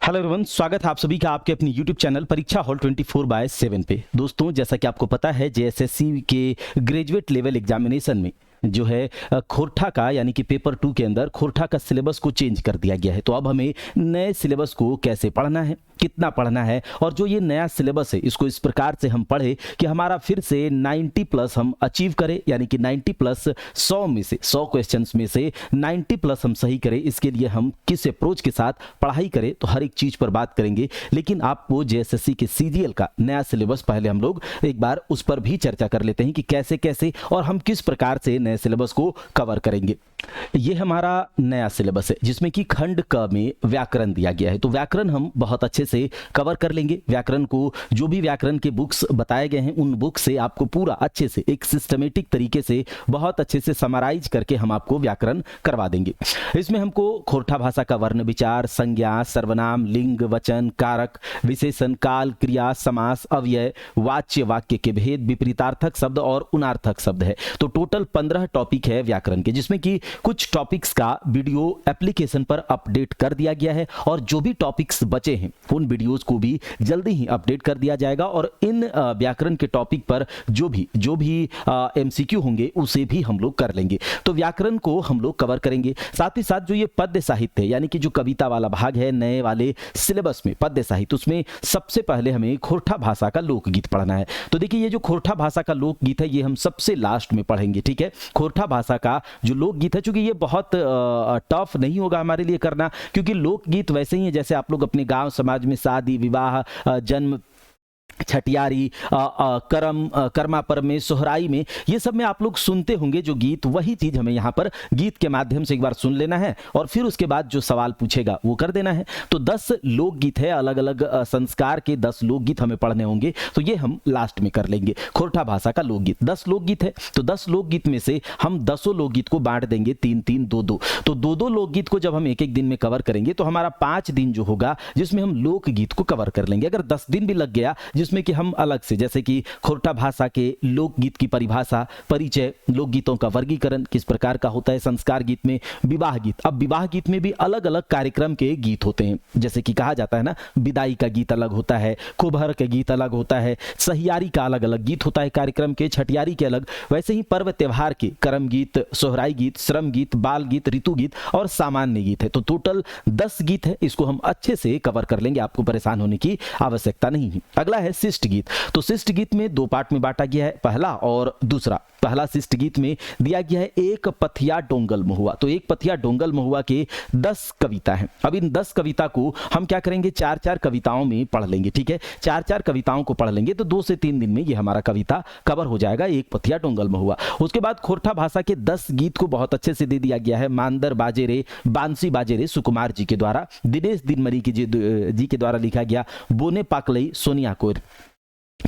Hello everyone, स्वागत है आप सभी का आपके अपनी यूट्यूब चैनल परीक्षा हॉल 24/7 पे। दोस्तों, जैसा कि आपको पता है, जेएसएससी के ग्रेजुएट लेवल एग्जामिनेशन में जो है खोरठा का यानी कि पेपर 2 के अंदर खोरठा का सिलेबस को चेंज कर दिया गया है। तो अब हमें नए सिलेबस को कैसे पढ़ना है, कितना पढ़ना है, और जो ये नया सिलेबस है इसको इस प्रकार से हम पढ़े कि हमारा फिर से 90 प्लस हम अचीव करें, यानी कि 90 प्लस 100 में से 100 क्वेश्चंस में से 90 प्लस हम सही करें। इसके लिए हम किस अप्रोच के साथ पढ़ाई करें, तो हर एक चीज़ पर बात करेंगे। लेकिन आपको जेएसएससी के सीजीएल का नया सिलेबस पहले हम लोग एक बार उस पर भी चर्चा कर लेते हैं कि कैसे कैसे और हम किस प्रकार से नए सिलेबस को कवर करेंगे। ये हमारा नया सिलेबस है जिसमें कि खंड क में व्याकरण दिया गया है। तो व्याकरण हम बहुत अच्छे से कवर कर लेंगे। व्याकरण को जो भी व्याकरण के बुक्स बताए गए हैं उन बुक से आपको पूरा अच्छे से एक सिस्टमेटिक तरीके से बहुत अच्छे से समराइज करके हम आपको व्याकरण करवा देंगे। इसमें हमको खोरठा भाषा का वर्ण विचार, संज्ञा, सर्वनाम, लिंग, वचन, कारक, विशेषण, काल, क्रिया, समास, अव्यय, वाच्य, वाक्य के भेद, विपरीतार्थक शब्द और उनार्थक शब्द है। तो टोटल 15 टॉपिक है व्याकरण के, जिसमें कि कुछ टॉपिक्स का वीडियो एप्लीकेशन पर अपडेट कर दिया गया है और जो भी टॉपिक्स बचे हैं उन वीडियोस को भी जल्दी ही अपडेट कर दिया जाएगा। और इन व्याकरण के टॉपिक पर जो भी एमसीक्यू होंगे उसे भी हम लोग कर लेंगे। तो व्याकरण को हम लोग कवर करेंगे। साथ ही साथ जो ये पद्य साहित्य है यानी कि जो कविता वाला भाग है नए वाले सिलेबस में, पद्य साहित्य, उसमें सबसे पहले हमें खोरठा भाषा का लोकगीत पढ़ना है। तो देखिए, ये जो खोरठा भाषा का लोकगीत है ये हम सबसे लास्ट में पढ़ेंगे, ठीक है। खोरठा भाषा का जो लोकगीत है, चूंकि ये बहुत टफ नहीं होगा हमारे लिए करना, क्योंकि लोकगीत वैसे ही है जैसे आप लोग अपने गांव समाज में शादी विवाह, जन्म, छठियारी, कर्मापर में, सोहराई में, ये सब में आप लोग सुनते होंगे जो गीत, वही चीज हमें यहाँ पर गीत के माध्यम से एक बार सुन लेना है और फिर उसके बाद जो सवाल पूछेगा वो कर देना है। तो 10 लोकगीत है, अलग अलग संस्कार के 10 लोकगीत हमें पढ़ने होंगे। तो ये हम लास्ट में कर लेंगे। खोरठा भाषा का लोकगीत 10 लोकगीत है। तो 10 लोकगीत में से हम 10 लोकगीत को बांट देंगे 3-3, 2-2। तो 2-2 लोकगीत को जब हम एक एक दिन में कवर करेंगे तो हमारा 5 दिन जो होगा जिसमें हम लोकगीत को कवर कर लेंगे। अगर 10 दिन भी लग गया जिसमें कि हम अलग से, जैसे कि खोरठा भाषा के लोकगीत की परिभाषा, परिचय, लोकगीतों का वर्गीकरण किस प्रकार का होता है, संस्कार गीत में, विवाह गीत। अब विवाह गीत में भी अलग अलग कार्यक्रम के गीत होते हैं, जैसे कि कहा जाता है ना, विदाई का गीत अलग होता है, खुबहर के गीत अलग होता है, सहियारी का अलग अलग गीत होता है कार्यक्रम के, छठियारी के अलग। वैसे ही पर्व त्योहार के करम गीत, सोहराई गीत, श्रम गीत, बाल गीत, ऋतु गीत और सामान्य गीत है। तो टोटल 10 गीत है, इसको हम अच्छे से कवर कर लेंगे, आपको परेशान होने की आवश्यकता नहीं है। अगला है शिष्ट गीत। तो शिष्ट गीत में 2 पार्ट में बांटा गया है, पहला और दूसरा। पहला शिष्ट गीत में दिया गया है एक पथिया डोंगल महुआ। तो एक पथिया डोंगल महुआ के 10 कविता हैं। अब इन 10 कविता को हम क्या करेंगे, 4-4 कविताओं में पढ़ लेंगे, ठीक है। 4-4 कविताओं को पढ़ लेंगे तो 2 से 3 दिन में ये हमारा कविता कवर हो जाएगा, एक पथिया डोंगल महुआ। उसके बाद खोरठा भाषा के 10 गीत को बहुत अच्छे से दे दिया गया है, मांदर बाजे रे, बांसी बाजे रे, सुकुमार जी के द्वारा, दिनेश दिनमरी जी के द्वारा लिखा गया, बोने पाकलई सोनिया कोर।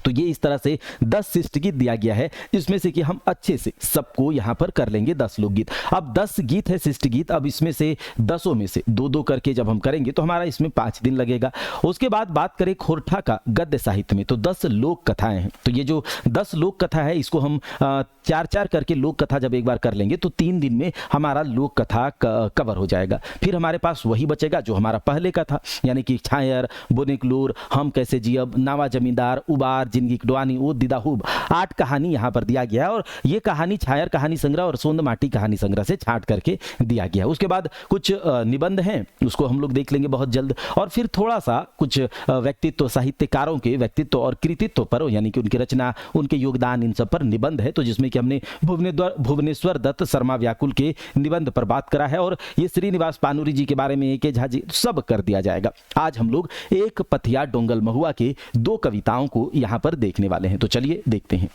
तो ये इस तरह से 10 शिष्ट गीत दिया गया है, जिसमें से कि हम अच्छे से सबको यहां पर कर लेंगे 10 लोकगीत। अब 10 गीत है शिष्ट गीत, अब इसमें से 10 में से 2-2 करके जब हम करेंगे तो हमारा इसमें 5 दिन लगेगा। उसके बाद बात करें खोरठा का गद्य साहित्य में, तो 10 लोक कथाएं हैं। तो ये जो 10 लोक कथा है इसको हम 4-4 करके लोक कथा जब एक बार कर लेंगे तो 3 दिन में हमारा लोक कथा कवर हो जाएगा। फिर हमारे पास वही बचेगा जो हमारा पहले का था, यानी कि छायर, बोनिकलूर, हम कैसे जियब, नावा जमींदार, उबार, जिंदगी डुआनी, वो दिदाहूब। 8 कहानी यहाँ पर दिया गया है और ये कहानी छायर कहानी संग्रह और सोंद माटी कहानी संग्रह से छांट करके दिया गया है। उसके बाद कुछ निबंध हैं, उसको हम लोग देख लेंगे बहुत जल्द, और फिर थोड़ा सा कुछ व्यक्तित्व, साहित्यकारों के व्यक्तित्व और कृतित्व पर, यानी कि उनकी रचना, उनके योगदान, इन सब पर निबंध है। तो जिसमें कि हमने भुवनेश्वर दत्त शर्मा व्याकुल के निबंध पर बात करा है और ये श्रीनिवास पानुरी जी के बारे में, ए के झा जी, सब कर दिया जाएगा। आज हम लोग एक पथिया डोंगल महुआ के 2 कविताओं को यहाँ पर देखने वाले हैं। तो चलिए देखते हैं।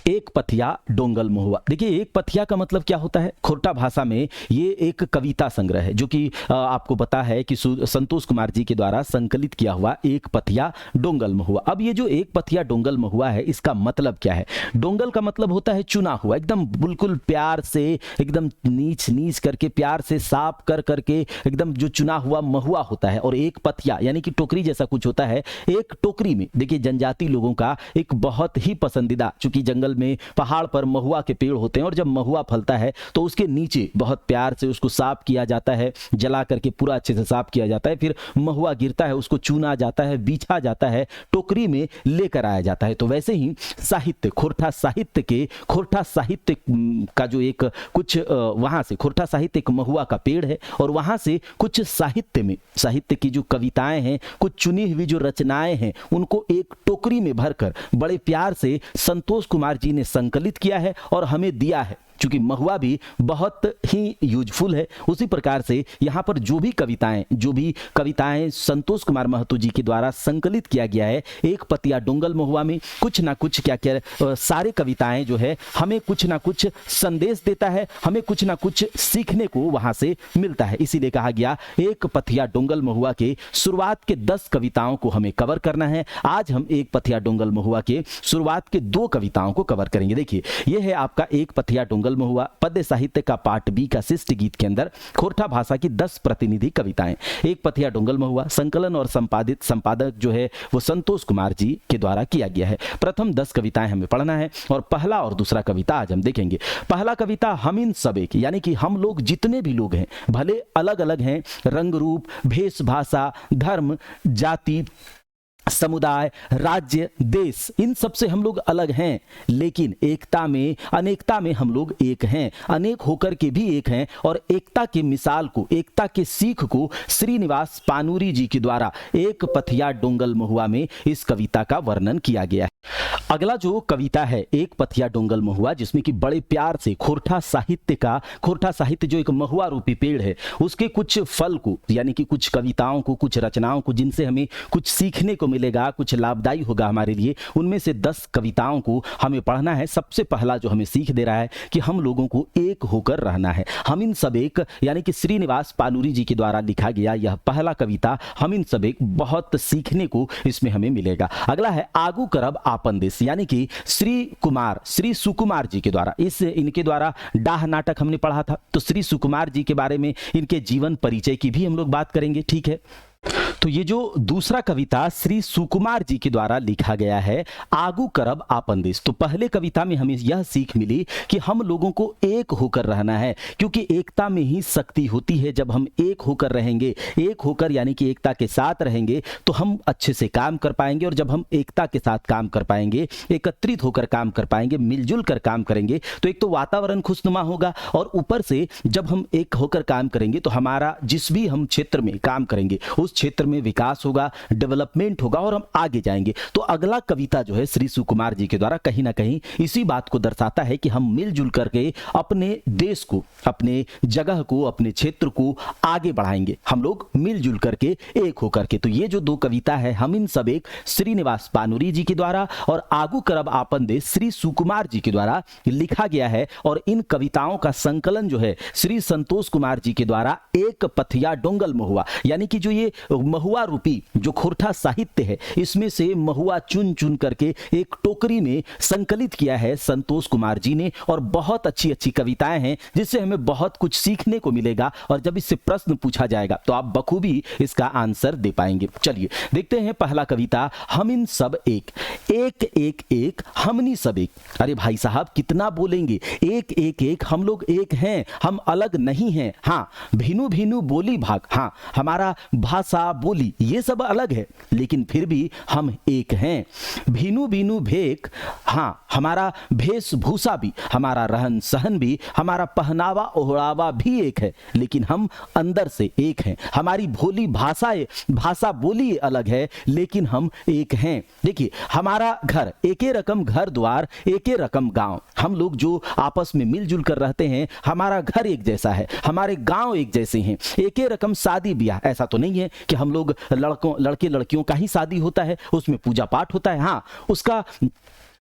एक पथिया डोंगल महुआ। देखिए, एक पथिया का मतलब क्या होता है, खोरठा भाषा में ये एक कविता संग्रह है जो कि आपको पता है कि संतोष कुमार जी के द्वारा संकलित किया हुआ एक पथिया डोंगल महुआ। अब ये जो एक पथिया डोंगल महुआ है इसका मतलब क्या है। डोंगल का मतलब होता है चुना हुआ, एकदम बिल्कुल प्यार से, एकदम नीच करके, प्यार से साफ कर करके एकदम जो चुना हुआ महुआ होता है। और एक पथिया यानी कि टोकरी जैसा कुछ होता है। एक टोकरी में देखिए जनजाति लोगों का एक बहुत ही पसंदीदा, चूंकि जंगल में पहाड़ पर महुआ के पेड़ होते हैं और जब महुआ फलता है तो उसके नीचे बहुत प्यार से उसको साफ किया जाता है, जला करके पूरा अच्छे से साफ किया जाता है। फिर महुआ गिरता है, उसको चुना जाता है, बीछा जाता है, टोकरी में लेकर आया जाता है। तो वैसे ही साहित्य, खोरठा साहित्य का जो एक कुछ वहां से खोरठा साहित्य एक महुआ का पेड़ है और वहां से कुछ साहित्य की जो कविताएं हैं, कुछ चुनी हुई जो रचनाएं हैं, उनको एक टोकरी में भरकर बड़े प्यार से संतोष कुमार जी ने संकलित किया है और हमें दिया है। चूंकि महुआ भी बहुत ही यूजफुल है, उसी प्रकार से यहाँ पर जो भी कविताएं संतोष कुमार महतो जी के द्वारा संकलित किया गया है, एक पतिया डोंगल महुआ में कुछ ना कुछ सारे कविताएं जो है हमें कुछ ना कुछ संदेश देता है, हमें कुछ ना कुछ सीखने को वहां से मिलता है। इसीलिए कहा गया एक पथिया डोंगल महुआ के शुरुआत के 10 कविताओं को हमें कवर करना है। आज हम एक पथिया डोंगल महुआ के शुरुआत के 2 कविताओं को कवर करेंगे। देखिए, यह है आपका एक पथिया डोंगल महुआ, पद्य साहित्य का पार्ट बी का शिष्ट गीत के अंदर खोरठा भाषा की 10 प्रतिनिधि कविताएं। एक पथिया डोंगल महुआ, संकलन और संपादक जो है वो संतोष कुमार जी के द्वारा किया गया है। प्रथम 10 कविताएं हमें पढ़ना है और पहला और दूसरा कविता आज हम देखेंगे। पहला कविता हम इन सब एक, यानी कि हम लोग जितने भी लोग हैं, भले अलग अलग हैं, रंग रूप, भेष भाषा, धर्म, जाति, समुदाय, राज्य, देश, इन सब से हम लोग अलग हैं, लेकिन अनेकता में हम लोग एक हैं। अनेक होकर के भी एक हैं और एकता के मिसाल को, एकता के सीख को श्रीनिवास पानूरी जी के द्वारा एक पथिया डोंगल महुआ में इस कविता का वर्णन किया गया है। अगला जो कविता है एक पथिया डोंगल महुआ, जिसमें कि बड़े प्यार से खोरठा साहित्य जो एक महुआ रूपी पेड़ है, उसके कुछ फल को, यानी कि कुछ कविताओं को, कुछ रचनाओं को, जिनसे हमें कुछ सीखने को मिलेगा, कुछ लाभदायी होगा हमारे लिए, उनमें से 10 कविताओं को हमें पढ़ना है। सबसे पहला जो हमें सीख दे रहा है कि हम लोगों को एक होकर रहना है। हम इन सब एक, यानी कि श्रीनिवास पानूरी जी के द्वारा लिखा गया यह पहला कविता हम इन सब एक, बहुत सीखने को इसमें हमें मिलेगा। अगला है आगू करब आपन देश, यानी कि श्री सुकुमार जी के द्वारा, इनके द्वारा डाह नाटक हमने पढ़ा था, तो श्री सुकुमार जी के बारे में, इनके जीवन परिचय की भी हम लोग बात करेंगे। ठीक है, तो ये जो दूसरा कविता श्री सुकुमार जी के द्वारा लिखा गया है, आगू करब आपन देश, तो पहले कविता में हमें यह सीख मिली कि हम लोगों को एक होकर रहना है, क्योंकि एकता में ही शक्ति होती है। जब हम एक होकर रहेंगे, एक होकर यानी कि एकता के साथ रहेंगे, तो हम अच्छे से काम कर पाएंगे। और जब हम एकता के साथ काम कर पाएंगे, एकत्रित होकर काम कर पाएंगे, मिलजुल कर काम करेंगे, तो एक तो वातावरण खुशनुमा होगा, और ऊपर से जब हम एक होकर काम करेंगे तो हमारा जिस भी हम क्षेत्र में काम करेंगे उस क्षेत्र में विकास होगा, डेवलपमेंट होगा और हम आगे जाएंगे। तो अगला कविता जो है श्री सुकुमार जी के द्वारा कहीं ना कहीं इसी बात को दर्शाता है कि हम मिलजुल करके अपने देश को, अपने जगह को, अपने क्षेत्र को आगे बढ़ाएंगे, हम लोग मिलजुल करके एक होकर के। तो ये जो 2 कविता है हम इन सब एक, श्रीनिवास पानूरी जी के द्वारा और आगू करब आपन देश श्री सुकुमार जी के द्वारा लिखा गया है। और इन कविताओं का संकलन जो है श्री संतोष कुमार जी के द्वारा एक पथिया डोंगल महुआ, यानी कि जो ये महुआ रूपी जो खोरठा साहित्य है, इसमें से महुआ चुन चुन करके एक टोकरी में संकलित किया है संतोष कुमार जी ने। और बहुत अच्छी अच्छी कविताएं हैं जिससे हमें बहुत कुछ सीखने को मिलेगा, और जब इससे प्रश्न पूछा जाएगा तो आप बखूबी इसका आंसर दे पाएंगे। चलिए देखते हैं पहला कविता हम इन सब एक, एक एक एक हमनी सब एक। अरे भाई साहब कितना बोलेंगे, एक एक एक, हम लोग एक हैं, हम अलग नहीं हैं। हाँ, भिनु भिनु बोली भाग, हाँ हमारा भाषा बोली ये सब अलग है, लेकिन फिर भी हम एक हैं। भिनु भिनु भेक, हाँ हमारा वेशभूषा भी, हमारा रहन सहन भी, हमारा पहनावा ओढ़ावा भी एक है, लेकिन हम अंदर से एक हैं। हमारी भोली भाषा बोली अलग है, लेकिन हम एक हैं। देखिए हमारा घर, एके रकम घर द्वार, एके रकम गांव, हम लोग जो आपस में मिलजुल कर रहते हैं, हमारा घर एक जैसा है, हमारे गांव एक जैसे हैं। एके रकम शादी ब्याह, ऐसा तो नहीं है कि हम लोग लड़के लड़कियों का ही शादी होता है, उसमें पूजा पाठ होता है। हाँ, उसका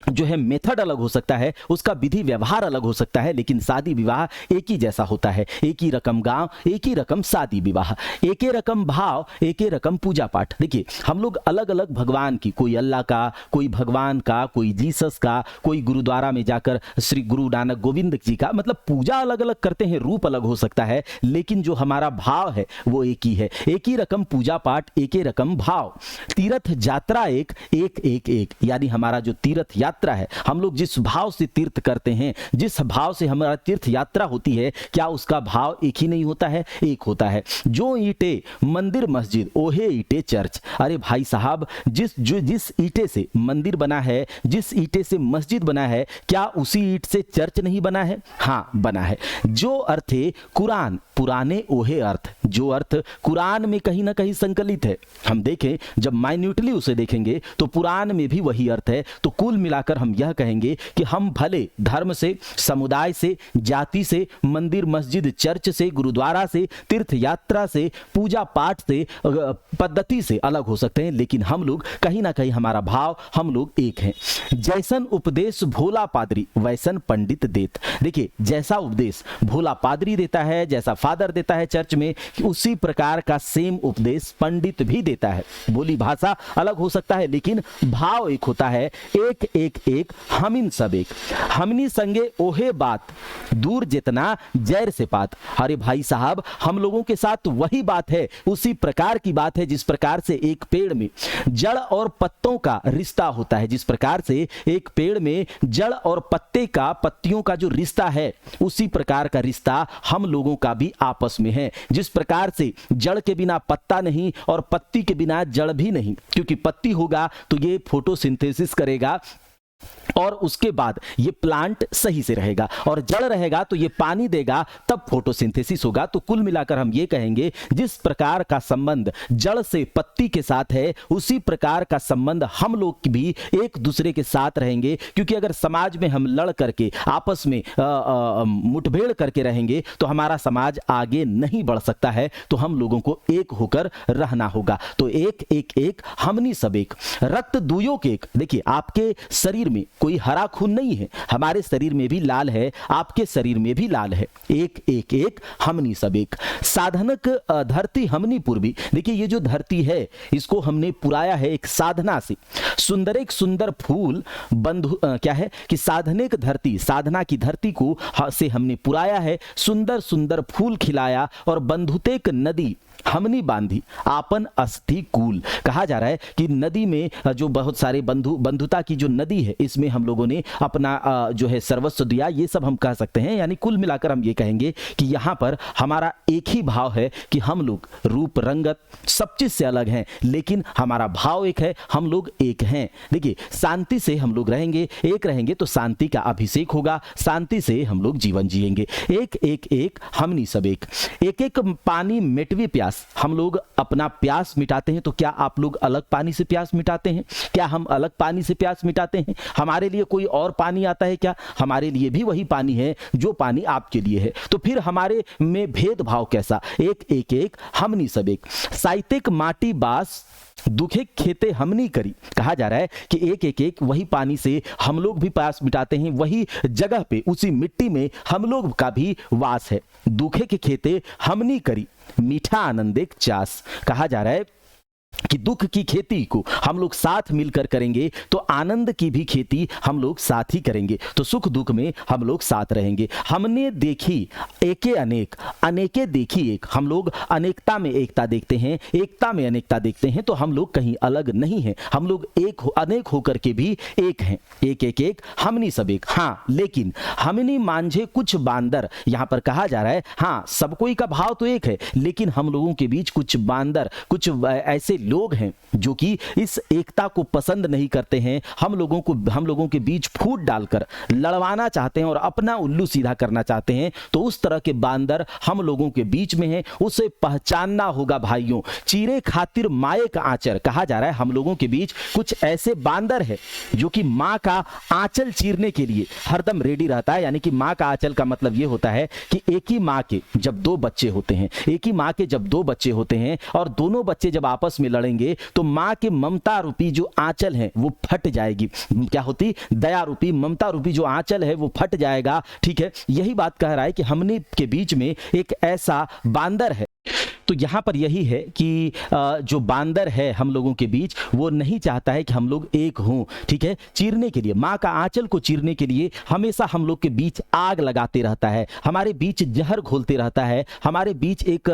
जो है मेथड अलग हो सकता है, उसका विधि व्यवहार अलग हो सकता है, लेकिन शादी विवाह एक ही जैसा होता है। एक ही रकम गांव, एक ही रकम शादी विवाह, एक ही रकम भाव, एक ही रकम पूजा पाठ। देखिए हम लोग अलग अलग भगवान की, कोई अल्लाह का, कोई भगवान का, कोई जीसस का, कोई गुरुद्वारा में जाकर श्री गुरु नानक गोविंद जी का, मतलब पूजा अलग अलग करते हैं, रूप अलग हो सकता है, लेकिन जो हमारा भाव है वो एक ही है। एक ही रकम पूजा पाठ, एक ही रकम भाव। तीर्थ यात्रा एक, एक एक एक, यानी हमारा जो तीर्थ यात्रा है, हम लोग जिस भाव से तीर्थ करते हैं, जिस भाव से हमारा तीर्थ यात्रा होती है, क्या उसका भाव एक ही नहीं होता है? एक होता है। जो ईंटें मंदिर मस्जिद ओहे ईंटें चर्च। अरे भाई साहब, जिस ईंटे से मंदिर बना है, जिस ईंटे से मस्जिद बना है, क्या उसी ईंट से चर्च नहीं बना है? हाँ, बना है। जो अर्थ है कुरान, पुराने ओहे अर्थ, जो अर्थ कुरान में कहीं ना कहीं संकलित है, हम देखें जब माइन्यूटली उसे देखेंगे तो पुराण में भी वही अर्थ है। तो कुल मिलाकर हम यह कहेंगे कि हम भले धर्म से, समुदाय से, जाति से, मंदिर मस्जिद चर्च से, गुरुद्वारा से, तीर्थ यात्रा से, पूजा पाठ से, पद्धति से अलग हो सकते हैं, लेकिन हम लोग कहीं ना कहीं हमारा भाव, हम लोग एक हैं। जैसन उपदेश भोला पादरी वैसन पंडित देत। देखिए, जैसा उपदेश भोला पादरी देता है, जैसा फादर देता है चर्च में, उसी प्रकार का सेम उपदेश पंडित भी देता है। बोली भाषा अलग हो सकता है, लेकिन भाव एक होता है। एक एक एक हमिन सब एक, हमनी संगे ओहे बात, दूर जितना जैर से पात। अरे भाई साहब, हम लोगों के साथ वही बात है, उसी प्रकार की बात है जिस प्रकार से एक पेड़ में जड़ और पत्तों का रिश्ता होता है, जिस प्रकार से एक पेड़ में जड़ और पत्तियों का जो रिश्ता है, उसी प्रकार का रिश्ता हम लोगों का भी आपस में है। जिस प्रकार से जड़ के बिना पत्ता नहीं और पत्ती के बिना जड़ भी नहीं, क्योंकि पत्ती होगा तो ये फोटोसिंथेसिस करेगा और उसके बाद ये प्लांट सही से रहेगा, और जड़ रहेगा तो ये पानी देगा, तब फोटोसिंथेसिस होगा। तो कुल मिलाकर हम ये कहेंगे, जिस प्रकार का संबंध जड़ से पत्ती के साथ है, उसी प्रकार का संबंध हम लोग भी एक दूसरे के साथ रहेंगे। क्योंकि अगर समाज में हम लड़ करके आपस में मुठभेड़ करके रहेंगे तो हमारा समाज आगे नहीं बढ़ सकता है। तो हम लोगों को एक होकर रहना होगा। तो एक एक एक हमनी सब एक, रक्त दुयो के एक। देखिए, आपके शरीर में कोई हरा खून नहीं है, हमारे शरीर में भी लाल है, आपके शरीर में भी लाल है। एक एक एक हमनी सब एक, साधनक धरती हमनी पूर्वी। देखिए, ये जो धरती है इसको हमने पुराया है एक साधना से। सुंदर एक सुंदर फूल बंधु क्या है कि साधने की धरती, साधना की धरती को से हमने पुराया है, सुंदर सुंदर फूल खिलाया, और बंधुतेक नदी हमनी बांधी आपन अस्थि कूल। कहा जा रहा है कि नदी में जो बहुत सारे बंधुता की जो नदी है, इसमें हम लोगों ने अपना जो है सर्वस्व दिया, ये सब हम कह सकते हैं। यानी कुल मिलाकर हम ये कहेंगे कि यहाँ पर हमारा एक ही भाव है कि हम लोग रूप रंगत सब चीज से अलग हैं, लेकिन हमारा भाव एक है, हम लोग एक हैं। देखिए, शांति से हम लोग रहेंगे, एक रहेंगे तो शांति का अभिषेक होगा, शांति से हम लोग जीवन जिएंगे। एक एक एक हमनी सब एक, एक एक पानी मिटवी प्यास। हम लोग अपना प्यास मिटाते हैं, तो क्या आप लोग अलग पानी से प्यास मिटाते हैं? क्या हम अलग पानी से प्यास मिटाते हैं? हमारे लिए कोई और पानी आता है क्या? हमारे लिए भी वही पानी है जो पानी आपके लिए है। तो फिर हमारे में भेदभाव कैसा? एक एक एक हमनी सब एक, साहित्यिक माटी बास दुखे खेते हमनी करी। कहा जा रहा है कि एक एक एक वही पानी से हम लोग भी प्यास मिटाते हैं, वही जगह पे, उसी मिट्टी में हम लोग का भी वास है। दुखे के खेते हमनी करी, मीठा आनंद एक चास। कहा जा रहा है कि दुख की खेती को हम लोग साथ मिलकर करेंगे तो आनंद की भी खेती हम लोग साथ ही करेंगे। तो सुख दुख में हम लोग साथ रहेंगे। हमने देखी एके अनेक, अनेके देखी एक। हम लोग अनेकता में एकता देखते हैं, एकता में अनेकता देखते हैं, तो हम लोग कहीं अलग नहीं हैं। हम लोग एक अनेक होकर के भी एक हैं। एक एक एक हमनी सब एक। हाँ, लेकिन हमनी मांझे कुछ बांदर। यहां पर कहा जा रहा है, हाँ, सब कोई का भाव तो एक है, लेकिन हम लोगों के बीच कुछ बांदर, कुछ ऐसे लोग हैं जो कि इस एकता को पसंद नहीं करते हैं। हम लोगों के बीच फूट डालकर लड़वाना चाहते हैं और अपना उल्लू सीधा करना चाहते हैं। तो उस तरह के बांदर हम लोगों के बीच में हैं, उसे पहचानना होगा भाइयों। चीरे खातिर माए का आंचल। कहा जा रहा है हम लोगों के बीच कुछ ऐसे बांदर है जो कि माँ का आंचल चीरने के लिए हरदम रेडी रहता है। यानी कि माँ का आंचल का मतलब यह होता है कि एक ही माँ के जब दो बच्चे होते हैं, एक ही माँ के जब दो बच्चे होते हैं और दोनों बच्चे जब आपस में लड़ेंगे तो मां के ममता रूपी जो आंचल है वो फट जाएगी। क्या होती? दया रूपी, ममता रूपी जो आंचल है वो फट जाएगा। ठीक है, यही बात कह रहा है कि हमने के बीच में एक ऐसा बांदर है। तो यहाँ पर यही है कि जो बांदर है हम लोगों के बीच वो नहीं चाहता है कि हम लोग एक हों, ठीक है। चीरने के लिए, माँ का आंचल को चीरने के लिए हमेशा हम लोग के बीच आग लगाते रहता है, हमारे बीच जहर घोलते रहता है, हमारे बीच एक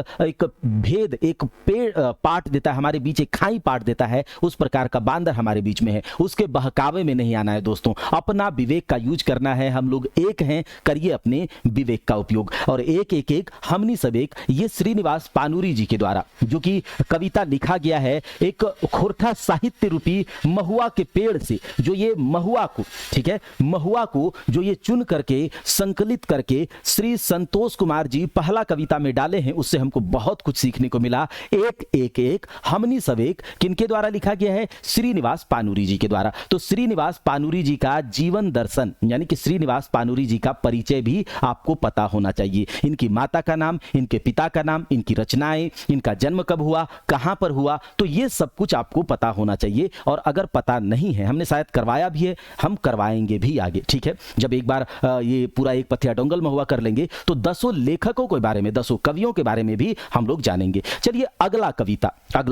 भेद, एक पेड़ पाट देता है, हमारे बीच एक खाई पाट देता है। उस प्रकार का बांदर हमारे बीच में है, उसके बहकावे में नहीं आना है दोस्तों। अपना विवेक का यूज करना है। हम लोग एक हैं, करिए अपने विवेक का उपयोग। और एक एक एक हमनी सब एक, ये श्रीनिवास पानुरी जी के द्वारा जो कि कविता लिखा गया है, एक खोरठा साहित्य रूपी महुआ के पेड़ से, जो ये महुआ को, ठीक है, महुआ को जो ये चुन करके संकलित करके श्री संतोष कुमार जी पहला कविता में डाले हैं, उससे हमको बहुत कुछ सीखने को मिला। एक एक एक हमनी सब एक किनके द्वारा लिखा गया है? श्रीनिवास पानुरी जी के द्वारा। तो श्रीनिवास पानुरी जी का जीवन दर्शन यानी कि श्रीनिवास पानुरी जी का परिचय भी आपको पता होना चाहिए। इनकी माता का नाम, इनके पिता का नाम, इनकी रचनाएं, इनका जन्म कब हुआ, कहां पर हुआ, तो ये सब कुछ आपको पता होना चाहिए। और अगर पता नहीं है, हमने शायद करवाया भी है, हम करवाएंगे भी आगे, ठीक है। जब एक बार ये पूरा एक पथिया डोंगल महुआ कर लेंगे तो 10 लेखकों के बारे में, 10 कवियों के बारे में भी हम लोग जानेंगे। चलिए अगला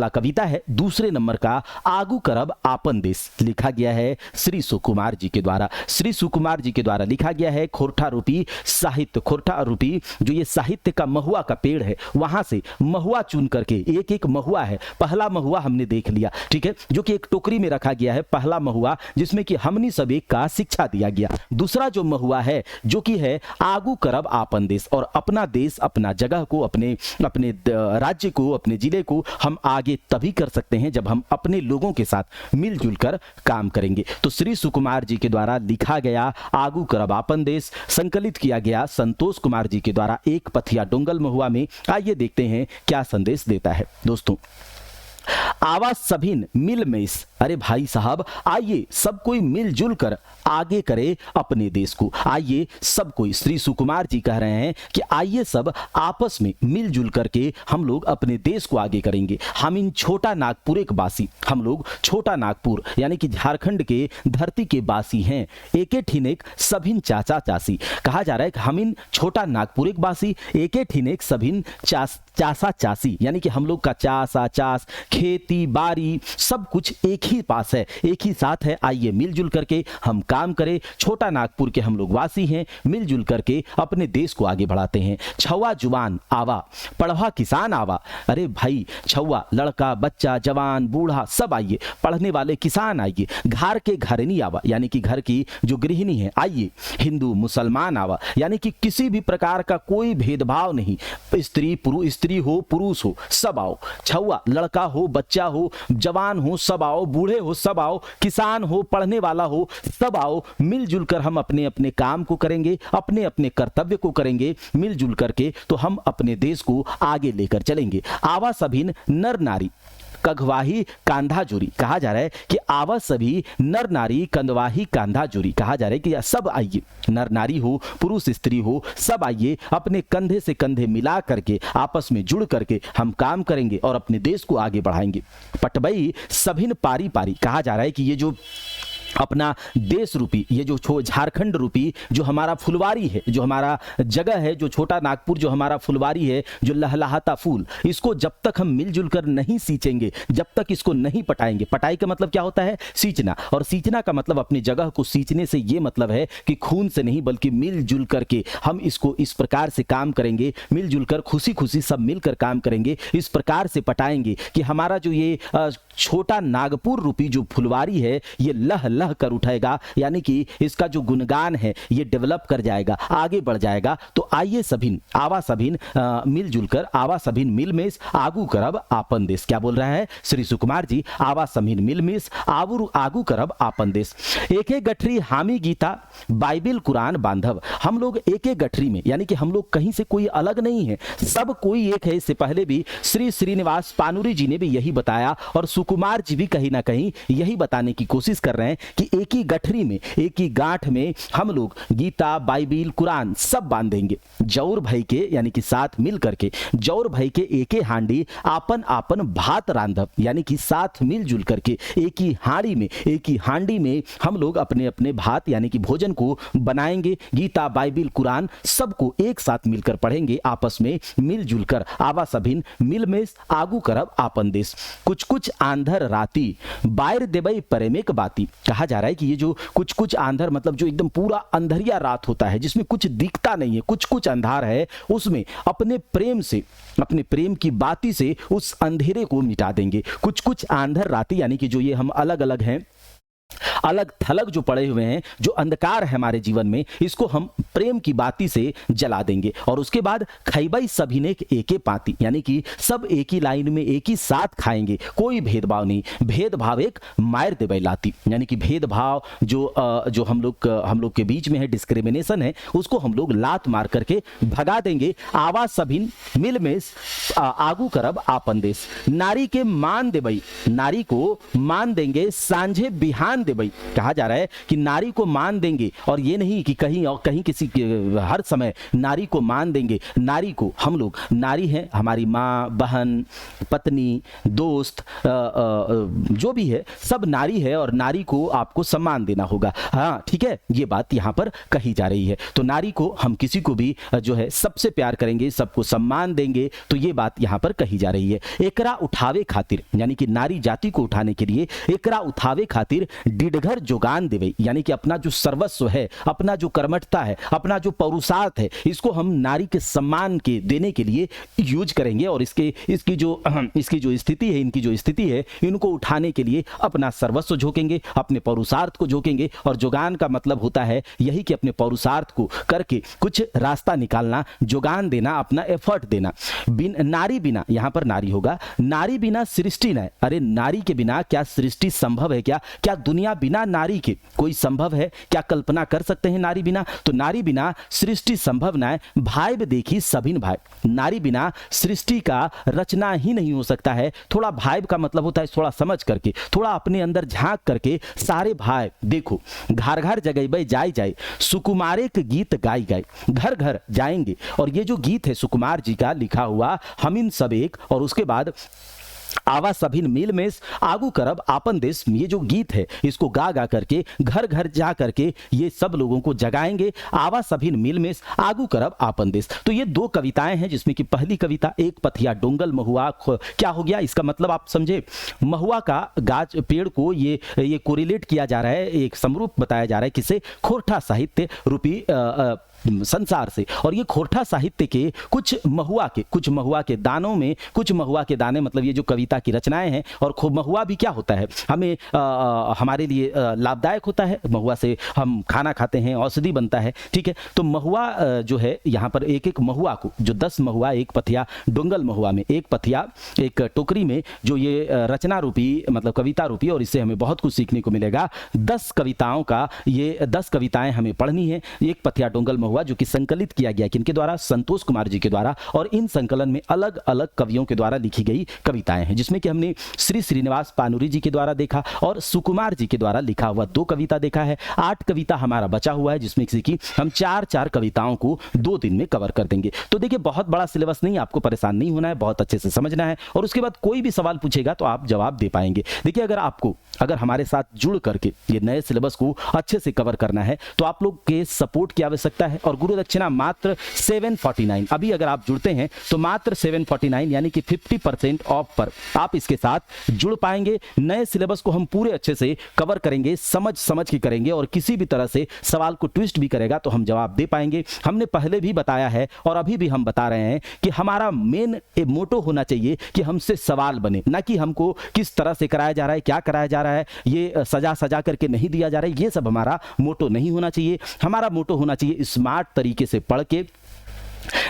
कविता है दूसरे नंबर का, आगू करब आपन देश, लिखा गया है श्री सुकुमार जी के द्वारा। श्री सुकुमार जी के द्वारा लिखा गया है। खोरठा रूपी साहित्य, खोरठा रूपी जो ये साहित्य का महुआ का पेड़ है, वहां से महुआ चुन करके, एक एक महुआ है, पहला महुआ हमने देख लिया, ठीक है, जो कि एक टोकरी में रखा गया है, पहला महुआ जिसमें कि हमनी सब एक का शिक्षा दिया गया। दूसरा जो महुआ है जो कि है आगू करब आपन देश, और अपना देश, अपना जगह को, अपने राज्य को, अपने जिले को हम आगे तभी कर सकते हैं जब हम अपने लोगों के साथ मिलजुल कर काम करेंगे। तो श्री सुकुमार जी के द्वारा लिखा गया आगू करब आपन देश, संकलित किया गया संतोष कुमार जी के द्वारा एक पथिया डोंगल महुआ में। आइए देखते हैं क्या संदेश देता है दोस्तों। आवाज सभिन मिल में इस, अरे भाई साहब आइए सब कोई मिलजुल कर आगे करे अपने देश को। आइए सब कोई, श्री सुकुमार जी कह रहे हैं कि आइए सब आपस में मिलजुल करके हम लोग अपने देश को आगे करेंगे। हम इन छोटा नागपुर एक बासी, हम लोग छोटा नागपुर यानी कि झारखंड के धरती के बासी हैं। एक ठिनेक सभिन चाचा चासी, कहा जा रहा है कि हम इन छोटा नागपुर एक बासी, एक ठिनेक सभिन चासा चासी, यानी कि हम लोग का चासा चास, खेती बाड़ी सब कुछ एक ही पास है, एक ही साथ है। आइए मिलजुल करके हम काम करें। छोटा नागपुर के हम लोग वासी हैं, मिलजुल करके अपने देश को आगे बढ़ाते हैं। छवा जुवान आवा, पढ़वा किसान आवा, अरे भाई छवा लड़का बच्चा जवान बूढ़ा सब आइए, पढ़ने वाले किसान आइए। घर के घरनी आवा, यानी कि घर की जो गृहिणी है आइए। हिंदू मुसलमान आवा, यानी कि किसी भी प्रकार का कोई भेदभाव नहीं, स्त्री पुरुष, स्त्री हो पुरुष हो सब आओ। छवा लड़का हो बच्चा हो जवान हो सब आओ, बूढ़े हो सब आओ, किसान हो पढ़ने वाला हो सब आओ। मिलजुल कर हम अपने अपने काम को करेंगे, अपने अपने कर्तव्य को करेंगे मिलजुल करके, तो हम अपने देश को आगे लेकर चलेंगे। आवा सभिन नर नारी कघवाही कांधा जोरी, कहा जा रहा है कि आवा सभी नर नारी कंधवाही कांधा जोरी, कहा जा रहा है कि सब आइए, नर नारी हो पुरुष स्त्री हो सब आइए, अपने कंधे से कंधे मिला करके आपस में जुड़ करके हम काम करेंगे और अपने देश को आगे बढ़ाएंगे। पटबई सभिन पारी पारी, कहा जा रहा है कि ये जो अपना देश रूपी, ये जो झारखंड रूपी जो हमारा फुलवारी है, जो हमारा जगह है, जो छोटा नागपुर जो हमारा फुलवारी है, जो लहलहाता फूल, इसको जब तक हम मिलजुल कर नहीं सींचेंगे, जब तक इसको नहीं पटाएंगे, पटाई का मतलब क्या होता है? सींचना, और सींचना का मतलब अपनी जगह को सींचने से ये मतलब है कि खून से नहीं बल्कि मिलजुल करके हम इसको इस प्रकार से काम करेंगे, मिलजुल कर खुशी खुशी सब मिलकर काम करेंगे, इस प्रकार से पटाएंगे कि हमारा जो ये छोटा नागपुर रूपी जो फुलवारी है ये लह लह कर उठेगा, यानी कि इसका जो गुणगान है ये डेवलप कर जाएगा, आगे बढ़ जाएगा। तो आइए सभिन आवा सभिन मिलजुल कर, आवा सभिन मिल में आगू करब आपन देश, क्या बोल रहा है श्री सुकुमार जी? आवा सभिन मिल में आगू करब आपन देश। एक एक गठरी हामी गीता बाइबिल कुरान बांधव, हम लोग एक एक गठरी में, यानी कि हम लोग कहीं से कोई अलग नहीं है, सब कोई एक है। इससे पहले भी श्री श्रीनिवास पानुरी जी ने भी यही बताया और सुकुमार जी भी कहीं ना कहीं यही बताने की कोशिश कर रहे हैं कि एक ही गठरी में, एक ही गांठ में हम लोग गीता, बाइबिल, कुरान सब बांधेंगे। जौर भाई के यानी कि साथ मिल करके, जौर भाई के एके हांडी आपन आपन भात रांधब, यानी कि साथ मिलजुल करके एक ही हांडी में, एक ही हांडी में हम लोग अपने अपने भात यानी कि भोजन को बनाएंगे। गीता, बाइबिल, कुरान सबको एक साथ मिलकर पढ़ेंगे, आपस में मिलजुल कर आवा सभिन मिल में आगू करब आपन देश। कुछ कुछ आंधर राती बायर देबई प्रेमिक बाती। कहा जा रहा है कि ये जो कुछ कुछ आंधर मतलब जो एकदम पूरा अंधरिया रात होता है, जिसमें कुछ दिखता नहीं है, कुछ कुछ अंधार है, उसमें अपने प्रेम से, अपने प्रेम की बाती से उस अंधेरे को मिटा देंगे। कुछ कुछ आंधर राती यानी कि जो ये हम अलग अलग हैं, अलग थलग जो पड़े हुए हैं, जो अंधकार है हमारे जीवन में, इसको हम प्रेम की बाती से जला देंगे। और उसके बाद खैबई सभी ने एके पाती, यानी कि सब एक ही लाइन में एक ही साथ खाएंगे, कोई भेदभाव नहीं। भेदभाव एक मायर देबई लाती, यानी कि भेदभाव जो हम लोग के बीच में है, डिस्क्रिमिनेशन है, उसको हम लोग लात मार करके भगा देंगे। आवाज सभिन मिल में आगू करब आपन देश। नारी के मान देबई, नारी को मान देंगे सांझे बिहान देबई। कहा जा रहा है कि नारी को मान देंगे, और ये नहीं कि कहीं किसी हर समय नारी को मान देंगे। नारी को हम लोग, नारी है हमारी माँ, बहन, पत्नी, दोस्त, जो भी है सब नारी है, और नारी को आपको सम्मान देना होगा। हाँ ठीक है, ये बात यहाँ पर कही जा रही है। तो नारी को हम किसी को भी जो है सबसे प्यार करेंगे, सबको सम्मान देंगे, तो ये बात यहाँ पर कही जा रही है। एकरा उठावे खातिर, यानी कि नारी जाति को उठाने के लिए एकरा उठावे खातिर डिडघर जोगान देवे, यानी कि अपना जो सर्वस्व है, अपना जो कर्मठता है, अपना जो पौरुषार्थ है, इसको हम नारी के सम्मान के देने के लिए यूज करेंगे। और इसकी जो स्थिति है, इनकी जो स्थिति है, इनको उठाने के लिए अपना सर्वस्व झोंकेंगे, अपने पौरुषार्थ को झोंकेंगे। और जोगान का मतलब होता है यही कि अपने पौरुषार्थ को करके कुछ रास्ता निकालना, जोगान देना, अपना एफर्ट देना। नारी बिना, यहां पर नारी होगा, नारी बिना सृष्टि न। अरे नारी के बिना क्या सृष्टि संभव है? क्या दुनिया बिना नारी के कोई संभव है? क्या कल्पना कर सकते हैं नारी बिना? तो नारी बिना सृष्टि संभव न है। भाई देखी सभिन भाई, नारी बिना सृष्टि का रचना ही नहीं हो सकता है। थोड़ा भाई का मतलब होता है थोड़ा समझ करके, थोड़ा अपने अंदर झांक करके सारे भाई देखो। घर घर जगह जाए जाए सुकुमारे के गीत गाई गाए, घर घर जाएंगे। और ये जो गीत है सुकुमार जी का लिखा हुआ, हम इन सब एक, और उसके बाद आवा सभिन मिल में आगू करब आपन देश, ये जो गीत है इसको गा गा करके घर घर जा करके ये सब लोगों को जगाएंगे। आवा सभिन मिल में आगू करब आपन देश। तो ये दो कविताएं हैं, जिसमें कि पहली कविता एक पथिया डोंगल महुआ क्या हो गया, इसका मतलब आप समझे, महुआ का गाछ पेड़ को ये कोरिलेट किया जा रहा है, एक समरूप बताया जा रहा है किसे, खोरठा साहित्य रूपी संसार से। और ये खोरठा साहित्य के कुछ महुआ के दानों में, कुछ महुआ के दाने मतलब ये जो कविता की रचनाएं हैं। और महुआ भी क्या होता है, हमें हमारे लिए लाभदायक होता है। महुआ से हम खाना खाते हैं, औषधि बनता है, ठीक है। तो महुआ जो है यहाँ पर एक एक महुआ को, जो 10 महुआ एक पथिया डोंगल महुआ में, एक पथिया एक टोकरी में जो ये रचना रूपी मतलब कविता रूपी, और इससे हमें बहुत कुछ सीखने को मिलेगा। 10 कविताओं का, ये 10 कविताएं हमें पढ़नी है। एक पथिया डोंगल महुआ जो कि संकलित किया गया किनके द्वारा, संतोष कुमार जी के द्वारा। और इन संकलन में अलग अलग कवियों के द्वारा लिखी गई कविताएं हैं, जिसमें कि हमने श्री श्रीनिवास पानुरी जी के द्वारा देखा और सुकुमार जी के द्वारा लिखा हुआ 2 कविता देखा है। 8 कविता हमारा बचा हुआ है, जिसमें कि हम 4-4 कविताओं को 2 दिन में कवर कर देंगे। तो देखिए बहुत बड़ा सिलेबस नहीं, आपको परेशान नहीं होना है, बहुत अच्छे से समझना है। और उसके बाद कोई भी सवाल पूछेगा तो आप जवाब दे पाएंगे। देखिए अगर हमारे साथ जुड़ करके ये नए सिलेबस को अच्छे से कवर करना है तो आप लोग के सपोर्ट की आवश्यकता है। और गुरु दक्षिणा मात्र 749, अभी अगर आप जुड़ते हैं तो मात्र 749 यानी कि 50% ऑफ पर आप इसके साथ जुड़ पाएंगे। नए सिलेबस को हम पूरे अच्छे से कवर करेंगे, समझ के करेंगे, और किसी भी तरह से सवाल को ट्विस्ट भी करेगा तो हम जवाब दे पाएंगे। हमने पहले भी बताया है और अभी भी हम बता रहे हैं कि हमारा मेन मोटो होना चाहिए कि हमसे सवाल बने, ना कि हमको किस तरह से कराया जा रहा है, क्या कराया जा रहा है, ये सजा करके नहीं दिया जा रहा है, ये सब हमारा मोटो नहीं होना चाहिए। हमारा मोटो होना चाहिए स्मार्ट तरीके से पढ़ के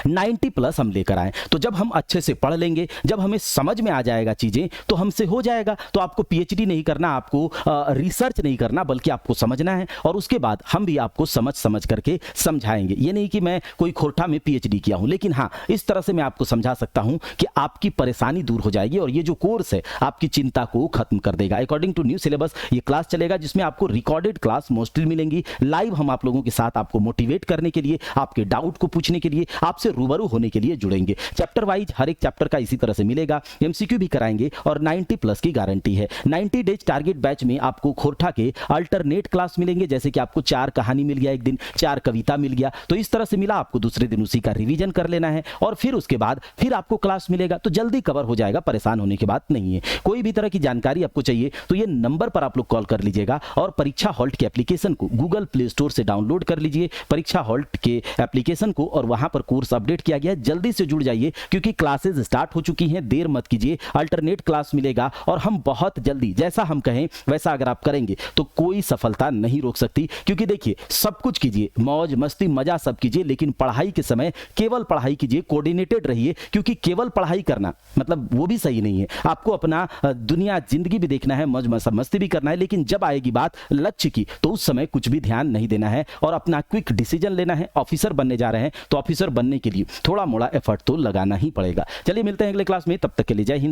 90 प्लस हम लेकर आए। तो जब हम अच्छे से पढ़ लेंगे, जब हमें समझ में आ जाएगा चीजें, तो हमसे हो जाएगा। तो आपको पीएचडी नहीं करना, आपको रिसर्च नहीं करना, बल्कि आपको समझना है, और उसके बाद हम भी आपको समझ समझ करके समझाएंगे। ये नहीं कि मैं कोई खोरठा में पीएचडी किया हूं, लेकिन हाँ, इस तरह से मैं आपको समझा सकता हूं कि आपकी परेशानी दूर हो जाएगी और ये जो कोर्स है आपकी चिंता को खत्म कर देगा। अकॉर्डिंग टू न्यू सिलेबस ये क्लास चलेगा, जिसमें आपको रिकॉर्डेड क्लास मोस्टली मिलेंगी। लाइव हम आप लोगों के साथ आपको मोटिवेट करने के लिए, आपके डाउट को पूछने के लिए, आपसे रूबरू होने के लिए जुड़ेंगे। चैप्टर वाइज हर एक चैप्टर का इसी तरह से मिलेगा, एमसीक्यू भी कराएंगे और 90 प्लस की गारंटी है। 90 डेज टारगेट बैच में आपको खोरठा के अल्टरनेट क्लास मिलेंगे, जैसे कि आपको 4 कहानी मिल गया एक दिन, 4 कविता मिल गया, तो इस तरह से मिला, आपको दूसरे दिन उसी का रिवीजन कर लेना है और फिर उसके बाद फिर आपको क्लास मिलेगा। तो जल्दी कवर हो जाएगा, परेशान होने की बात नहीं है। कोई भी तरह की जानकारी आपको चाहिए तो ये नंबर पर आप लोग कॉल कर लीजिएगा और परीक्षा हॉल्ट के एप्लीकेशन को गूगल प्ले स्टोर से डाउनलोड कर लीजिए, परीक्षा हॉल्ट के एप्लीकेशन को, और वहां पर कोर्स अपडेट किया गया है। जल्दी से जुड़ जाइए क्योंकि क्लासेस स्टार्ट हो चुकी हैं, देर मत कीजिए। अल्टरनेट क्लास मिलेगा और हम बहुत जल्दी, जैसा हम कहें वैसा अगर आप करेंगे तो कोई सफलता नहीं रोक सकती। क्योंकि देखिए, सब कुछ कीजिए, मौज मस्ती मजा सब कीजिए, लेकिन पढ़ाई के समय केवल पढ़ाई कीजिए, कोऑर्डिनेटेड रहिए। क्योंकि केवल पढ़ाई करना मतलब वो भी सही नहीं है, आपको अपना दुनिया जिंदगी भी देखना है, मौज मस्ती भी करना है, लेकिन जब आएगी बात लक्ष्य की तो उस समय कुछ भी ध्यान नहीं देना है और अपना क्विक डिसीजन लेना है। ऑफिसर बनने जा रहे हैं तो ऑफिसर बनने के लिए थोड़ा मोड़ा एफर्ट तो लगाना ही पड़ेगा। चलिए मिलते हैं अगले क्लास में, तब तक के लिए जय हिंद।